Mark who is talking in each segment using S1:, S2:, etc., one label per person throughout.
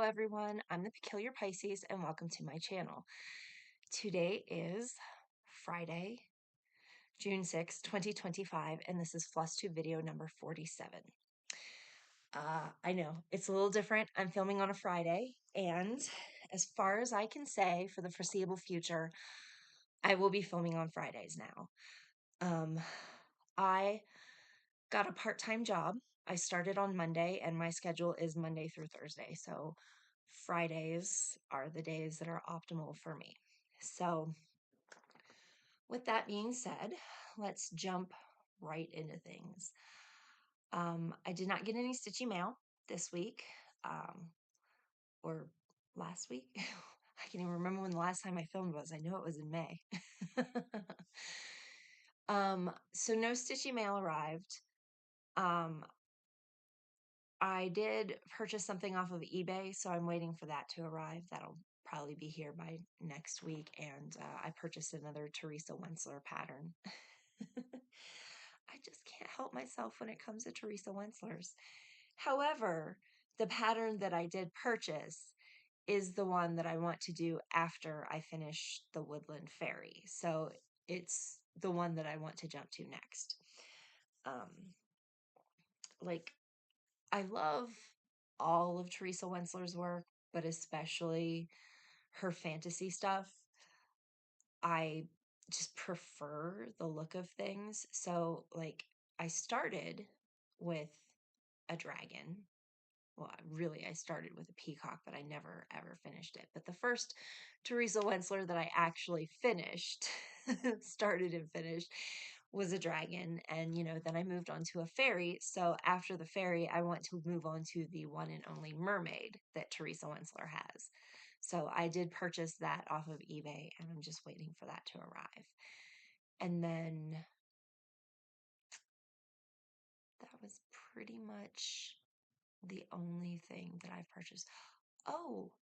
S1: Hello everyone, I'm the Peculiar Pisces and welcome to my channel. Today is Friday, June 6, 2025, and this is Flosstube video number 47. I know, it's a little different. I'm filming on a Friday, and as far as I can say, for the foreseeable future, I will be filming on Fridays now. I got a part-time job. I started on Monday, and my schedule is Monday through Thursday, so Fridays are the days that are optimal for me. So with that being said, let's jump right into things. I did not get any stitchy mail this week, or last week. I can't even remember when the last time I filmed was. I know it was in May. So no stitchy mail arrived. I did purchase something off of eBay, so I'm waiting for that to arrive. That'll probably be here by next week. And I purchased another Teresa Wentzler pattern. I just can't help myself when it comes to Teresa Wentzlers. However, the pattern that I did purchase is the one that I want to do after I finish the Woodland Fairy. So it's the one that I want to jump to next. I love all of Teresa Wentzler's work, but especially her fantasy stuff. I just prefer the look of things. So, I started with a dragon. Well, I started with a peacock, but I never ever finished it. But the first Teresa Wentzler that I actually finished, started and finished, was a dragon. And, then I moved on to a fairy. So after the fairy, I want to move on to the one and only mermaid that Teresa Wentzler has. So I did purchase that off of eBay, and I'm just waiting for that to arrive. And then that was pretty much the only thing that I've purchased. Oh,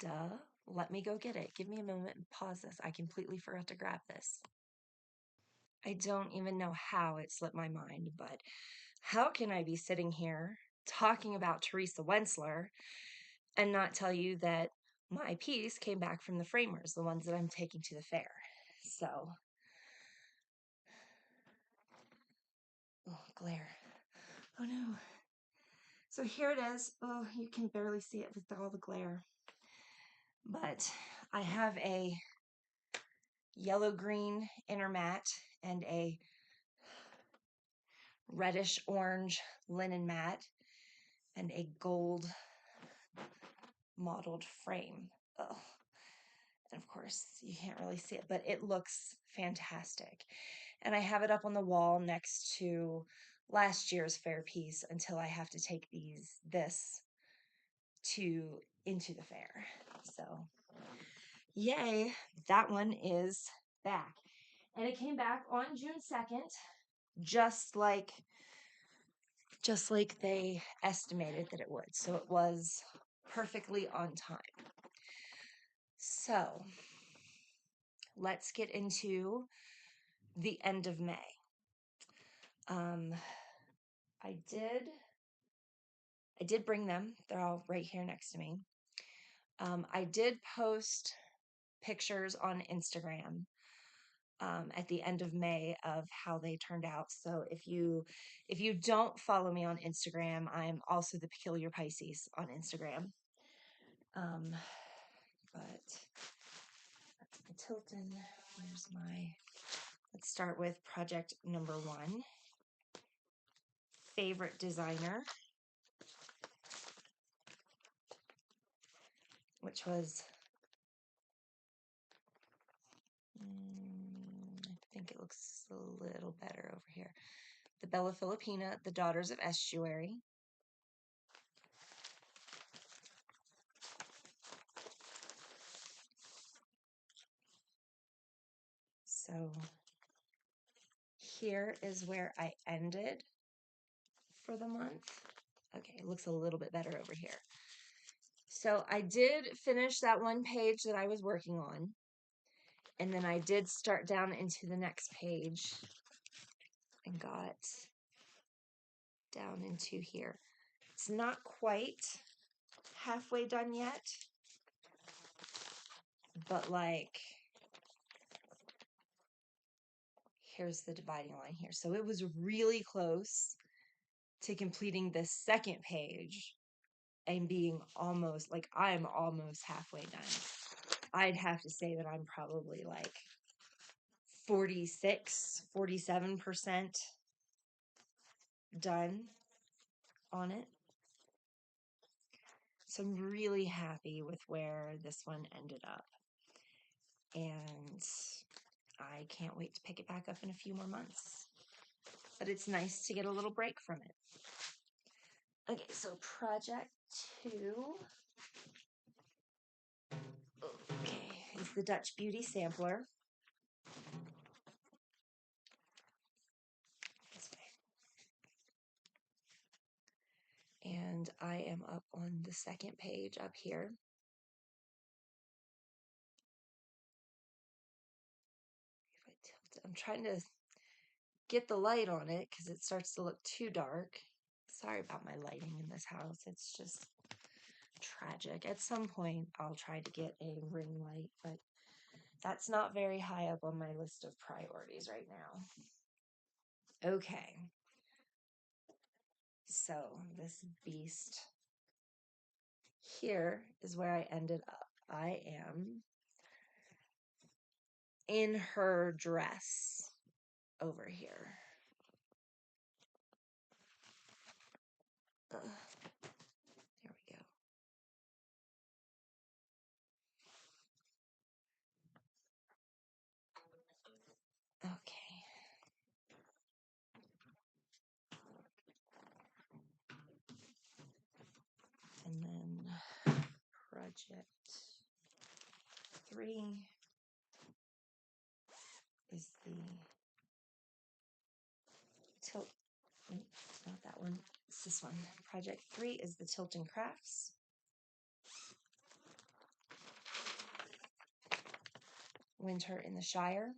S1: duh. Let me go get it. Give me a moment and pause this. I completely forgot to grab this. I don't even know how it slipped my mind, but how can I be sitting here talking about Teresa Wentzler and not tell you that my piece came back from the framers, the ones that I'm taking to the fair? So, oh, glare. Oh no. So here it is. Oh, you can barely see it with all the glare. But I have a yellow-green inner mat and a reddish-orange linen mat and a gold mottled frame. Oh. And of course, you can't really see it, but it looks fantastic. And I have it up on the wall next to last year's fair piece until I have to take this into the fair. So, yay, that one is back. And it came back on June 2nd, just like they estimated that it would. So it was perfectly on time. So let's get into the end of May. I did bring them. They're all right here next to me. I did post pictures on Instagram at the end of May of how they turned out. So if you don't follow me on Instagram, I'm also the Peculiar Pisces on Instagram. But that's my Tilton. Let's start with project number 1. Favorite designer, which was, I think it looks a little better over here. The Bella Filipina, the Daughters of Estuary. So here is where I ended for the month. Okay, it looks a little bit better over here. So I did finish that one page that I was working on. And then I did start down into the next page and got down into here. It's not quite halfway done yet, but like, here's the dividing line here. So it was really close to completing the second page and being almost, like, I'm almost halfway done. I'd have to say that I'm probably like 46, 47% done on it. So I'm really happy with where this one ended up. And I can't wait to pick it back up in a few more months. But it's nice to get a little break from it. Okay, so project 2. Okay, is the Dutch Beauty Sampler. This way. And I am up on the second page up here. If I tilt it, I'm trying to get the light on it because it starts to look too dark. Sorry about my lighting in this house. It's just tragic. At some point, I'll try to get a ring light, but that's not very high up on my list of priorities right now. Okay. So this beast here is where I ended up. I am in her dress over here. There we go. Okay. And then project 3 is the tilt. Not that one. It's this one. Project 3 is the Tilton Crafts. Winter in the Shire.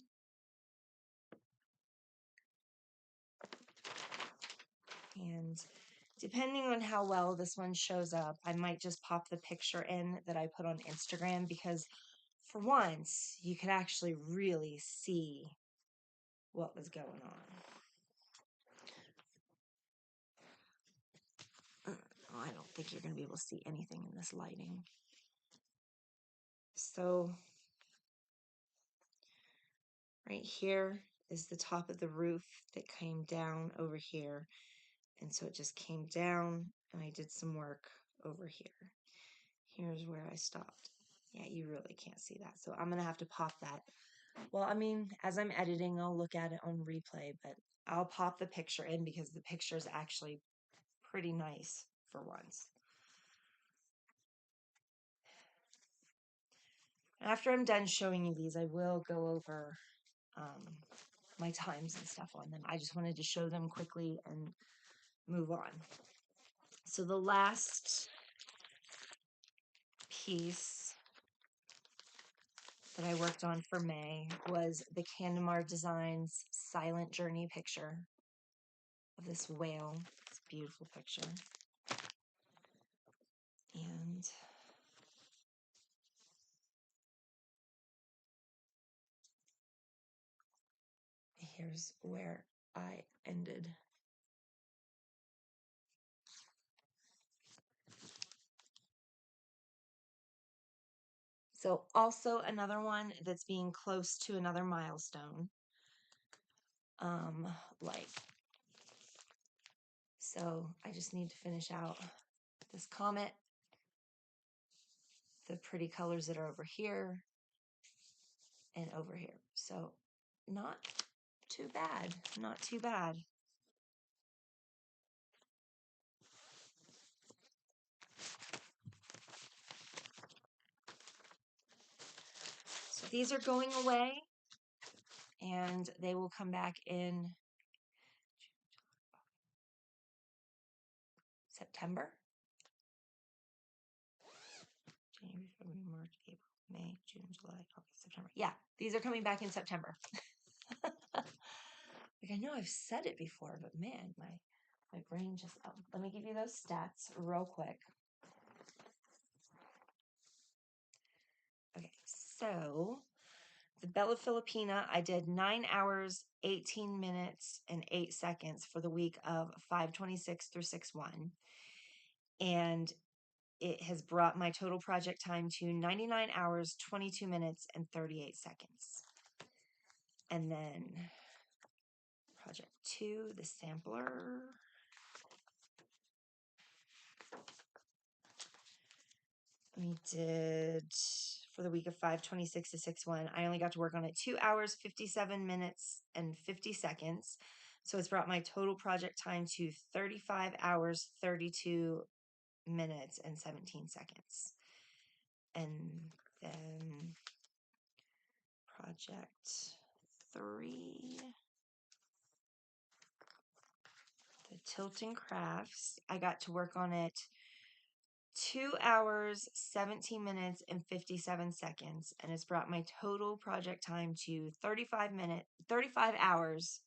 S1: And depending on how well this one shows up, I might just pop the picture in that I put on Instagram because for once, you could actually really see what was going on. Oh, I don't think you're going to be able to see anything in this lighting. So right here is the top of the roof that came down over here. And so it just came down and I did some work over here. Here's where I stopped. Yeah, you really can't see that. So I'm going to have to pop that. Well, I mean, as I'm editing, I'll look at it on replay, but I'll pop the picture in because the picture is actually pretty nice for once. After I'm done showing you these, I will go over my times and stuff on them. I just wanted to show them quickly and move on. So the last piece that I worked on for May was the Candamar Designs Silent Journey picture of this whale. It's a beautiful picture. And here's where I ended. So also another one that's being close to another milestone. So I just need to finish out this comet, the pretty colors that are over here and over here. So not too bad, not too bad. So these are going away and they will come back in September. January, February, March, April, May, June, July, August, September. Yeah, these are coming back in September. Like, I know I've said it before, but man, my My brain just, oh, let me give you those stats real quick. Okay, so the Bella Filipina, I did 9 hours, 18 minutes, and 8 seconds for the week of 5/26 through 6/1. And it has brought my total project time to 99 hours, 22 minutes, and 38 seconds. And then project 2, the sampler. We did, for the week of 5/26 to 6/1, I only got to work on it 2 hours, 57 minutes, and 50 seconds. So it's brought my total project time to 35 hours, 32 minutes, and 17 seconds. And then project 3, the Tilton Crafts, I got to work on it 2 hours, 17 minutes, and 57 seconds. And it's brought my total project time to 35 hours,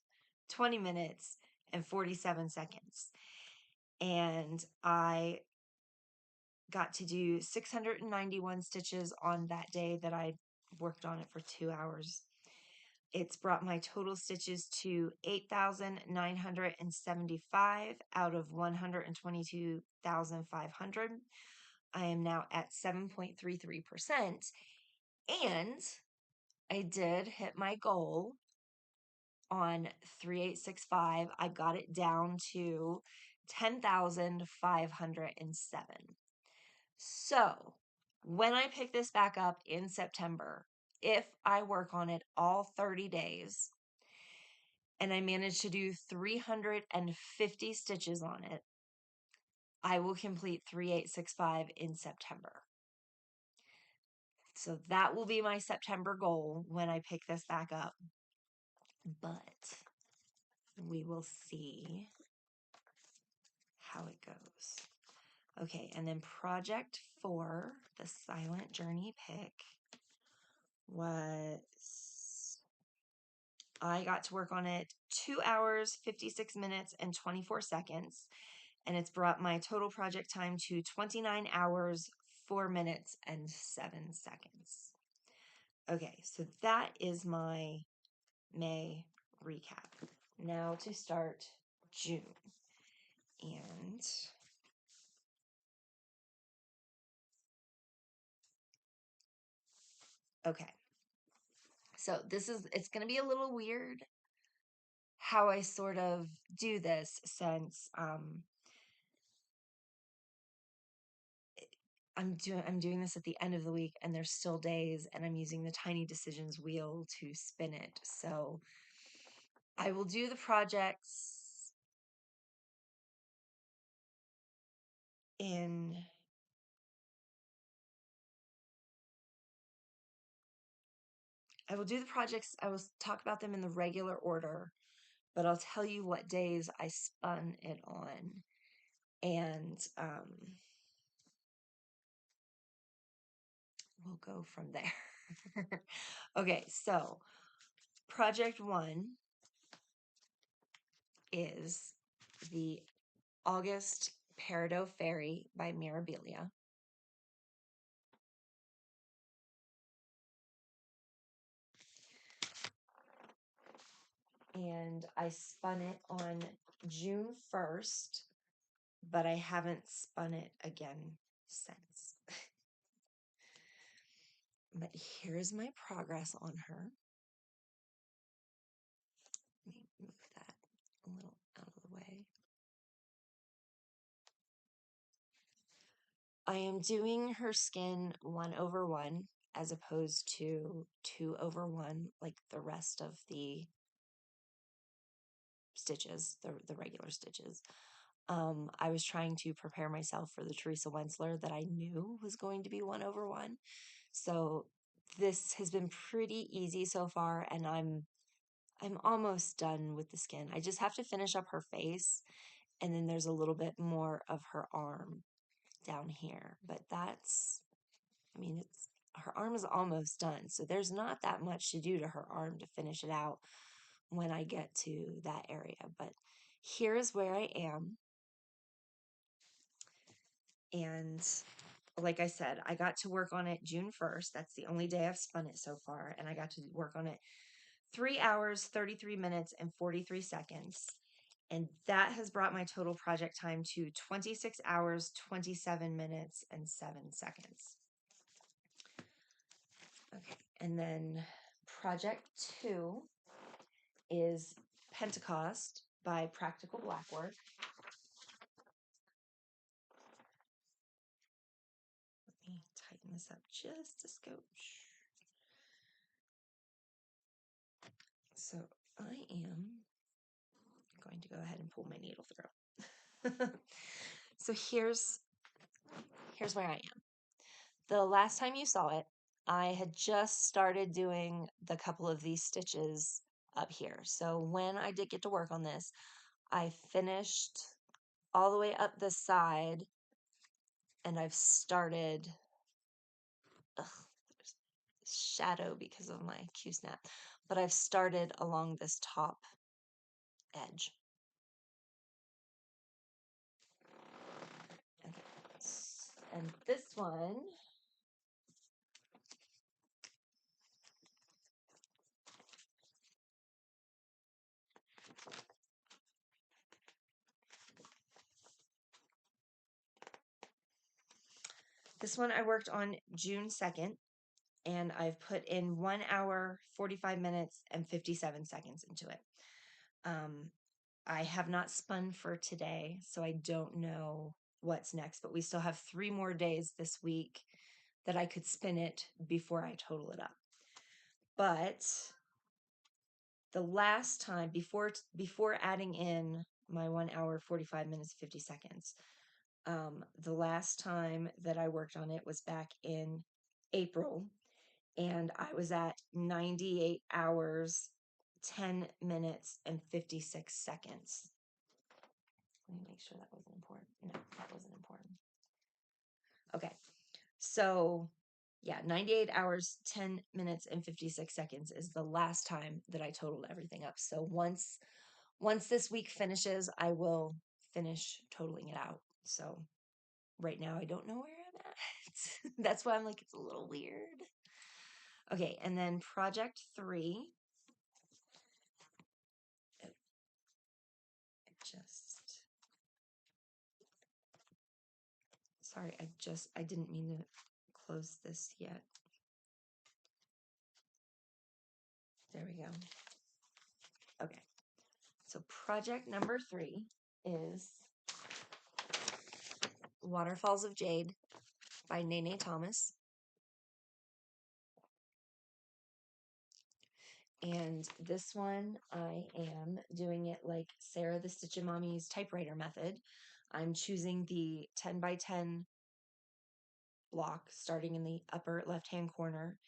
S1: 20 minutes, and 47 seconds. And I got to do 691 stitches on that day that I worked on it for 2 hours. It's brought my total stitches to 8,975 out of 122,500. I am now at 7.33%, and I did hit my goal on 3865. I got it down to 10,507. So when I pick this back up in September, if I work on it all 30 days and I manage to do 350 stitches on it, I will complete 3865 in September. So that will be my September goal when I pick this back up. But we will see how it goes. Okay, and then project 4, the Silent Journey pick, was, I got to work on it 2 hours, 56 minutes, and 24 seconds. And it's brought my total project time to 29 hours, 4 minutes, and 7 seconds. Okay, so that is my May recap. Now to start June. And okay. So it's going to be a little weird how I sort of do this since I'm doing this at the end of the week and there's still days and I'm using the Tiny Decisions wheel to spin it. So I will do the projects in I will talk about them in the regular order, but I'll tell you what days I spun it on. And we'll go from there. Okay, so project 1 is the August Peridot Fairy by Mirabilia. And I spun it on June 1st, but I haven't spun it again since. But here's my progress on her. Let me move that a little out of the way. I am doing her skin 1/1 as opposed to 2/1 like the rest of the stitches, the regular stitches. I was trying to prepare myself for the Teresa Wensler that I knew was going to be 1/1. So this has been pretty easy so far, and I'm almost done with the skin. I just have to finish up her face, and then there's a little bit more of her arm down here. But her arm is almost done, so there's not that much to do to her arm to finish it out when I get to that area. But here is where I am. And like I said, I got to work on it June 1st. That's the only day I've spun it so far. And I got to work on it 3 hours, 33 minutes, and 43 seconds. And that has brought my total project time to 26 hours, 27 minutes, and 7 seconds. Okay, and then project 2 is Pentecost by Practical Blackwork. Let me tighten this up just a scotch. So I am going to go ahead and pull my needle through. So here's where I am. The last time you saw it, I had just started doing the couple of these stitches up here. So when I did get to work on this, I finished all the way up this side, and I've started, there's shadow because of my Q-snap, but I've started along this top edge. Okay. And this one, I worked on June 2nd, and I've put in 1 hour, 45 minutes, and 57 seconds into it. I have not spun for today, so I don't know what's next, but we still have 3 more days this week that I could spin it before I total it up. But the last time, before adding in my 1 hour, 45 minutes, 50 seconds, the last time that I worked on it was back in April, and I was at 98 hours, 10 minutes, and 56 seconds. Let me make sure that wasn't important. No, that wasn't important. Okay, so yeah, 98 hours, 10 minutes, and 56 seconds is the last time that I totaled everything up. So once this week finishes, I will finish totaling it out. So right now I don't know where I'm at. That's why I'm like, it's a little weird. Okay, and then project 3. Sorry, I didn't mean to close this yet. There we go. Okay, so project number 3 is Waterfalls of Jade by Nene Thomas. And this one, I am doing it like Sarah the Stitchin' Mommy's typewriter method. I'm choosing the 10 by 10 block starting in the upper left-hand corner,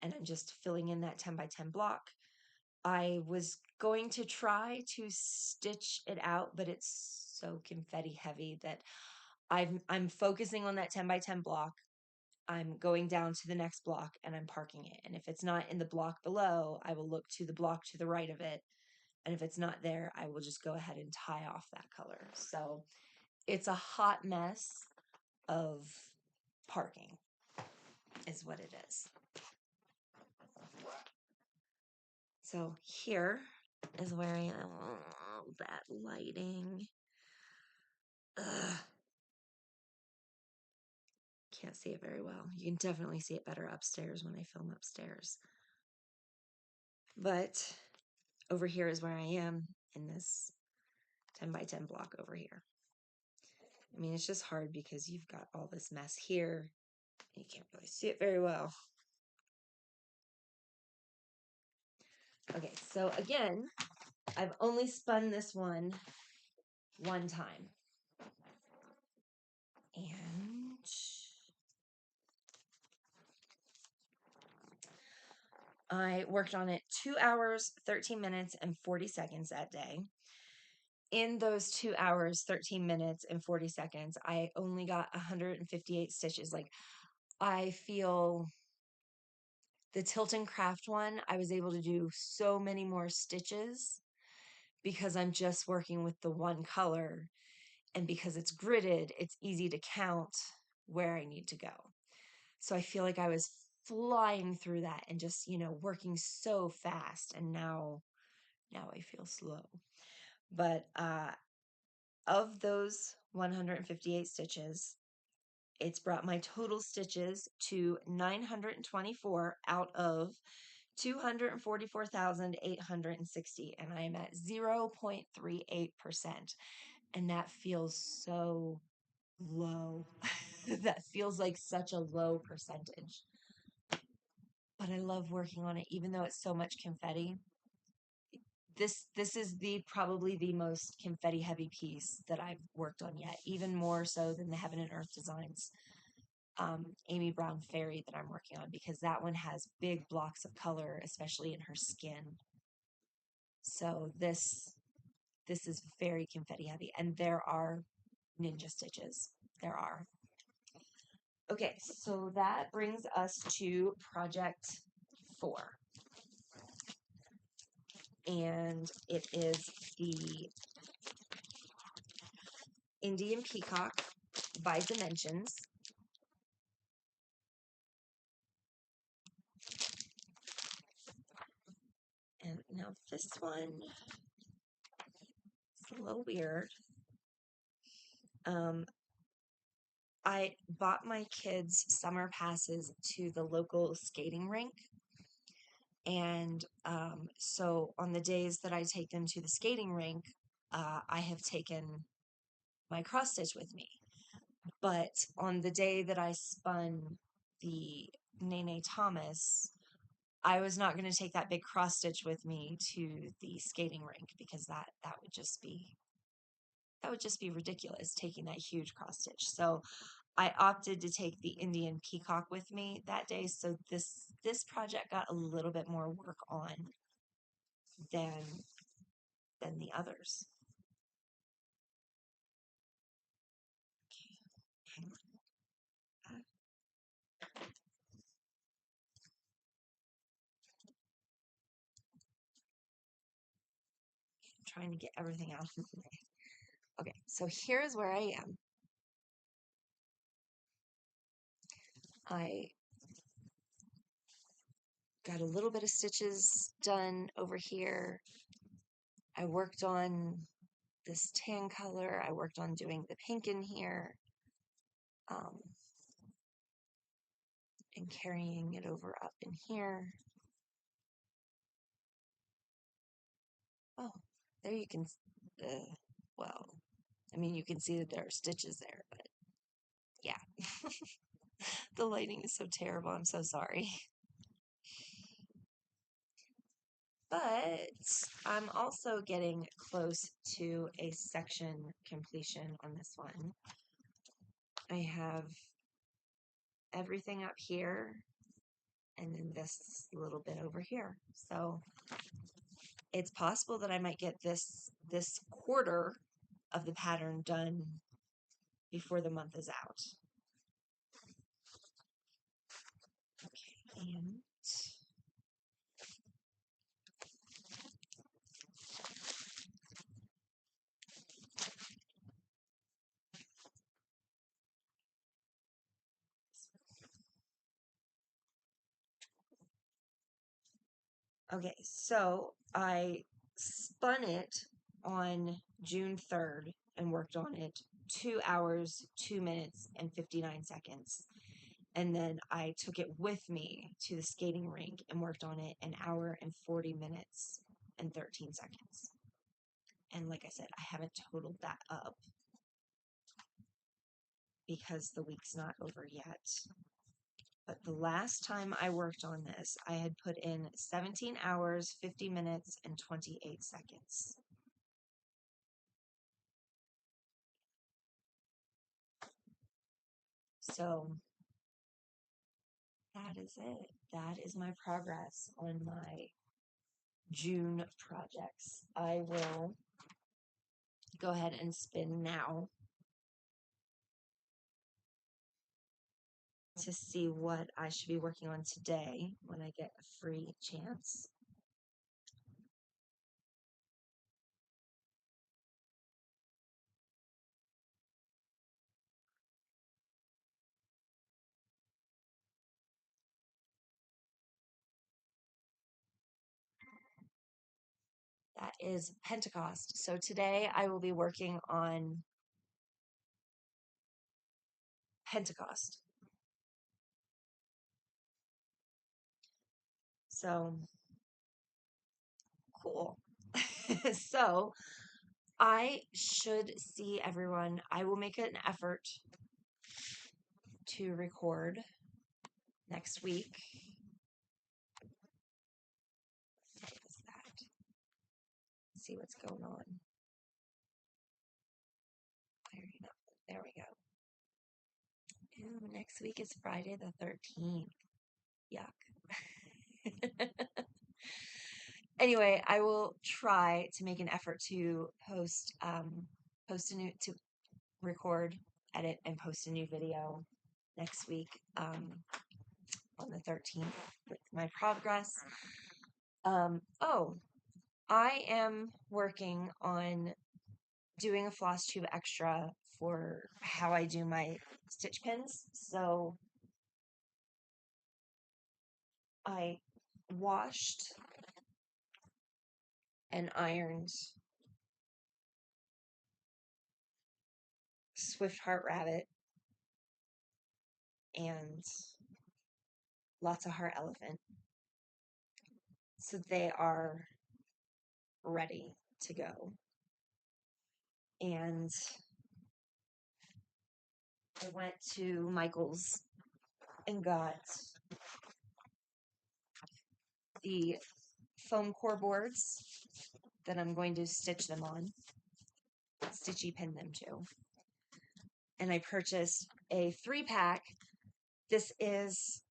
S1: and I'm just filling in that 10 by 10 block. I was going to try to stitch it out, but it's so confetti heavy that I'm focusing on that 10 by 10 block. I'm going down to the next block and I'm parking it. And if it's not in the block below, I will look to the block to the right of it. And if it's not there, I will just go ahead and tie off that color. So it's a hot mess of parking is what it is. So here is where I am. Oh, that lighting. Ugh. Can't see it very well. You can definitely see it better upstairs when I film upstairs. But over here is where I am in this 10 by 10 block over here. I mean, it's just hard because you've got all this mess here. You can't really see it very well. Okay, so again, I've only spun this one time. And I worked on it 2 hours, 13 minutes, and 40 seconds that day. In those 2 hours, 13 minutes, and 40 seconds, I only got 158 stitches. Like, I feel the Tilton Craft one, I was able to do so many more stitches because I'm just working with the one color, and because it's gridded, it's easy to count where I need to go. So I feel like I was flying through that and just, working so fast, and now I feel slow. But of those 158 stitches, it's brought my total stitches to 924 out of 244,860, and I am at 0.38%. And that feels so low. That feels like such a low percentage. But I love working on it, even though it's so much confetti. This is probably the most confetti heavy piece that I've worked on yet, even more so than the Heaven and Earth Designs Amy Brown Fairy that I'm working on, because that one has big blocks of color, especially in her skin. So this is very confetti heavy, and there are ninja stitches. There are. Okay, so that brings us to project 4. And it is the Indian Peacock by Dimensions. And now this one is a little weird. I bought my kids summer passes to the local skating rink. And so on the days that I take them to the skating rink, I have taken my cross stitch with me. But on the day that I spun the Nene Thomas, I was not going to take that big cross stitch with me to the skating rink, because that would just be ridiculous, taking that huge cross stitch. So I opted to take the Indian Peacock with me that day. So this project got a little bit more work on than the others. I'm trying to get everything out of the way. Okay, so here's where I am. I got a little bit of stitches done over here. I worked on this tan color. I worked on doing the pink in here, and carrying it over up in here. Oh, there you can, well, I mean, you can see that there are stitches there, but yeah. The lighting is so terrible. I'm so sorry. But I'm also getting close to a section completion on this one. I have everything up here, and then this little bit over here. So it's possible that I might get this quarter of the pattern done before the month is out. Okay, and okay, so I spun it on June 3rd and worked on it 2 hours, 2 minutes, and 59 seconds. And then I took it with me to the skating rink and worked on it 1 hour and 40 minutes and 13 seconds. And like I said, I haven't totaled that up because the week's not over yet. But the last time I worked on this, I had put in 17 hours, 50 minutes, and 28 seconds. So that is it. That is my progress on my June projects. I will go ahead and spin now to see what I should be working on today when I get a free chance. is Pentecost. So today I will be working on Pentecost. So cool. So I should see everyone. I will make an effort to record next week. What is that? See what's going on. There we go. Ooh, next week is Friday the 13th. Yuck. Anyway, I will try to make an effort to to record, edit, and post a new video next week on the 13th with my progress. Oh, I am working on doing a Flosstube extra for how I do my stitch pins. So I washed and ironed Swift Heart Rabbit and lots of Heart Elephant. So they are ready to go. And I went to Michael's and got the foam core boards that I'm going to stitch them on, stitchy pin them to. And I purchased a 3-pack. This is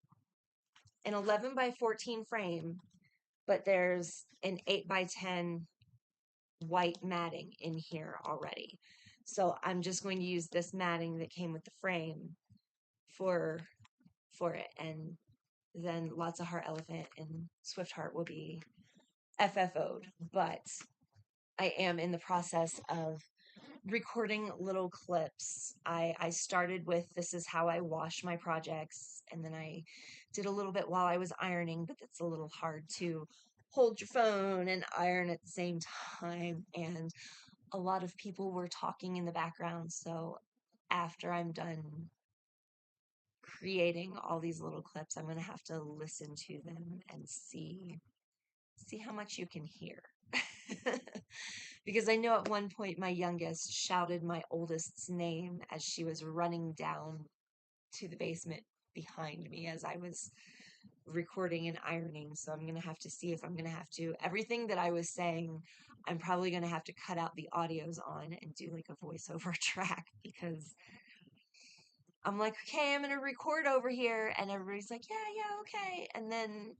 S1: an 11 by 14 frame, but there's an 8 by 10 white matting in here already. So I'm just going to use this matting that came with the frame for it, and then lots of Heart Elephant and Swift Heart will be FFO'd. But I am in the process of recording little clips. I started with this is how I wash my projects, and then I did a little bit while I was ironing, but it's a little hard to hold your phone and iron at the same time, and a lot of people were talking in the background. So after I'm done creating all these little clips, I'm going to have to listen to them and see how much you can hear. Because I know at one point my youngest shouted my oldest's name as she was running down to the basement behind me as I was recording and ironing. So I'm going to have to see if I'm going to have to, everything that I was saying, I'm probably going to have to cut out the audios on and do like a voiceover track, because I'm like, okay, I'm going to record over here. And everybody's like, yeah, okay. And then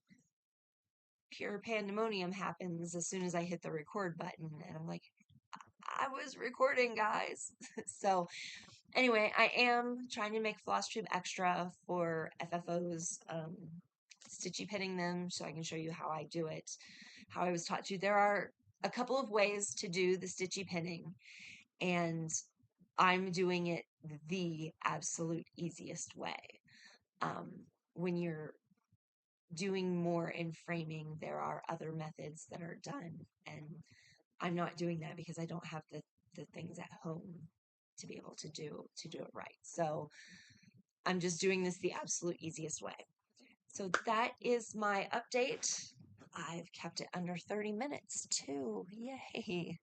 S1: pure pandemonium happens as soon as I hit the record button. And I'm like, I was recording, guys. So anyway, I am trying to make Flosstube extra for FFOs, stitchy pinning them so I can show you how I do it, how I was taught to. There are a couple of ways to do the stitchy pinning, and I'm doing it the absolute easiest way. When you're doing more in framing, there are other methods that are done, and I'm not doing that because I don't have the things at home to be able to do it right. So I'm just doing this the absolute easiest way. So that is my update. I've kept it under 30 minutes too. Yay.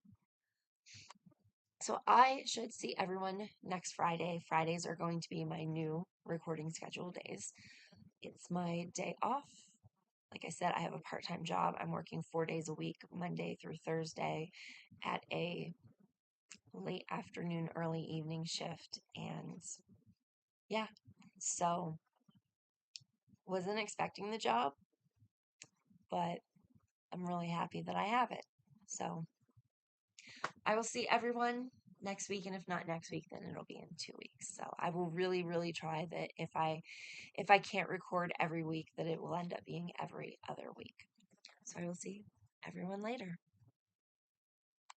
S1: So I should see everyone next Friday. Fridays are going to be my new recording schedule days. It's my day off. Like I said, I have a part-time job. I'm working 4 days a week, Monday through Thursday, at a late afternoon, early evening shift. And yeah, so wasn't expecting the job, but I'm really happy that I have it. So I will see everyone next week, and if not next week, then it'll be in 2 weeks. So I will really, really try that if I can't record every week, that it will end up being every other week. So I will see everyone later.